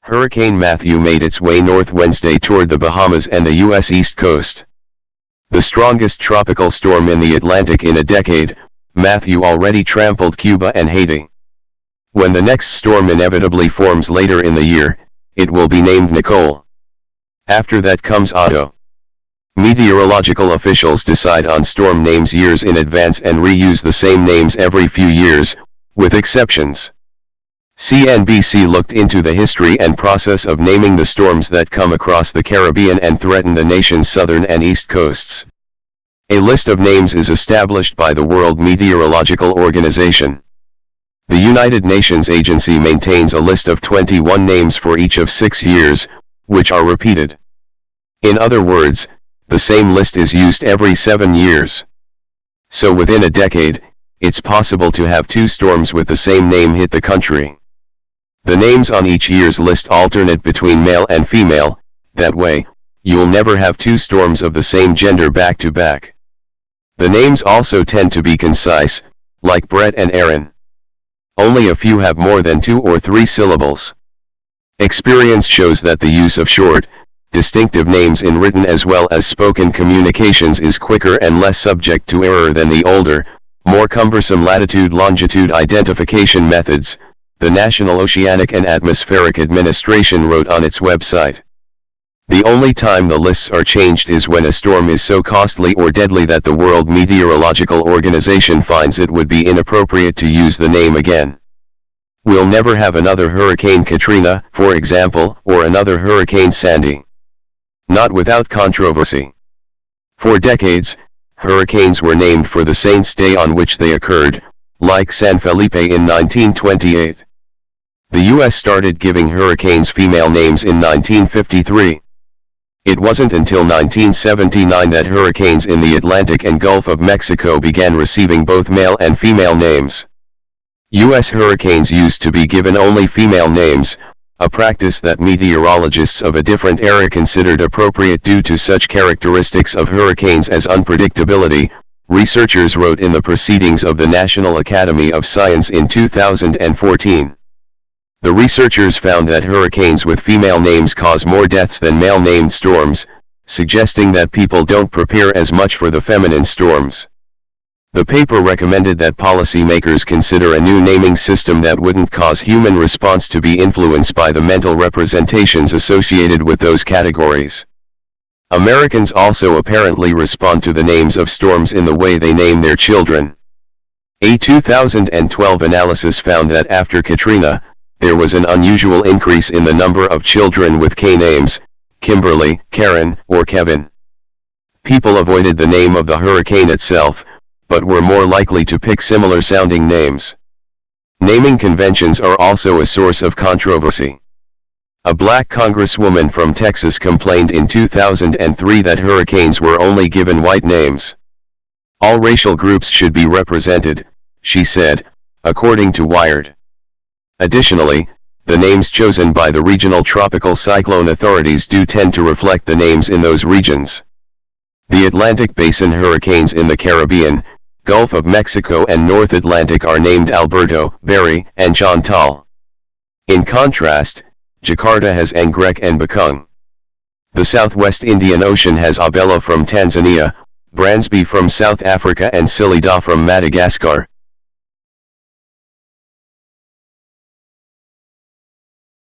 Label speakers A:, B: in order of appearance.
A: Hurricane Matthew made its way north Wednesday toward the Bahamas and the U.S. East Coast. The strongest tropical storm in the Atlantic in a decade, Matthew already trampled Cuba and Haiti. When the next storm inevitably forms later in the year, it will be named Nicole. After that comes Otto. Meteorological officials decide on storm names years in advance and reuse the same names every few years, with exceptions. CNBC looked into the history and process of naming the storms that come across the Caribbean and threaten the nation's southern and east coasts. A list of names is established by the World Meteorological Organization. The United Nations agency maintains a list of 21 names for each of 6 years, which are repeated. In other words, the same list is used every 7 years. So within a decade, it's possible to have 2 storms with the same name hit the country. The names on each year's list alternate between male and female, that way, you'll never have 2 storms of the same gender back to back. The names also tend to be concise, like Brett and Aaron. Only a few have more than 2 or 3 syllables. Experience shows that the use of short, distinctive names in written as well as spoken communications is quicker and less subject to error than the older, more cumbersome latitude-longitude identification methods, the National Oceanic and Atmospheric Administration wrote on its website. The only time the lists are changed is when a storm is so costly or deadly that the World Meteorological Organization finds it would be inappropriate to use the name again. We'll never have another Hurricane Katrina, for example, or another Hurricane Sandy. Not without controversy. For decades, hurricanes were named for the saint's day on which they occurred, like San Felipe in 1928. The U.S. started giving hurricanes female names in 1953. It wasn't until 1979 that hurricanes in the Atlantic and Gulf of Mexico began receiving both male and female names. U.S. hurricanes used to be given only female names, a practice that meteorologists of a different era considered appropriate due to such characteristics of hurricanes as unpredictability, researchers wrote in the Proceedings of the National Academy of Science in 2014. The researchers found that hurricanes with female names cause more deaths than male-named storms, suggesting that people don't prepare as much for the feminine storms. The paper recommended that policymakers consider a new naming system that wouldn't cause human response to be influenced by the mental representations associated with those categories. Americans also apparently respond to the names of storms in the way they name their children. A 2012 analysis found that after Katrina, there was an unusual increase in the number of children with K names, Kimberly, Karen, or Kevin. People avoided the name of the hurricane itself, but were more likely to pick similar-sounding names. Naming conventions are also a source of controversy. A black congresswoman from Texas complained in 2003 that hurricanes were only given white names. All racial groups should be represented, she said, according to Wired. Additionally, the names chosen by the regional tropical cyclone authorities do tend to reflect the names in those regions. The Atlantic Basin hurricanes in the Caribbean, Gulf of Mexico and North Atlantic are named Alberto, Barry, and Chantal. In contrast, Jakarta has Anggrek and Bakung. The Southwest Indian Ocean has Abella from Tanzania, Bransby from South Africa and Silida from Madagascar,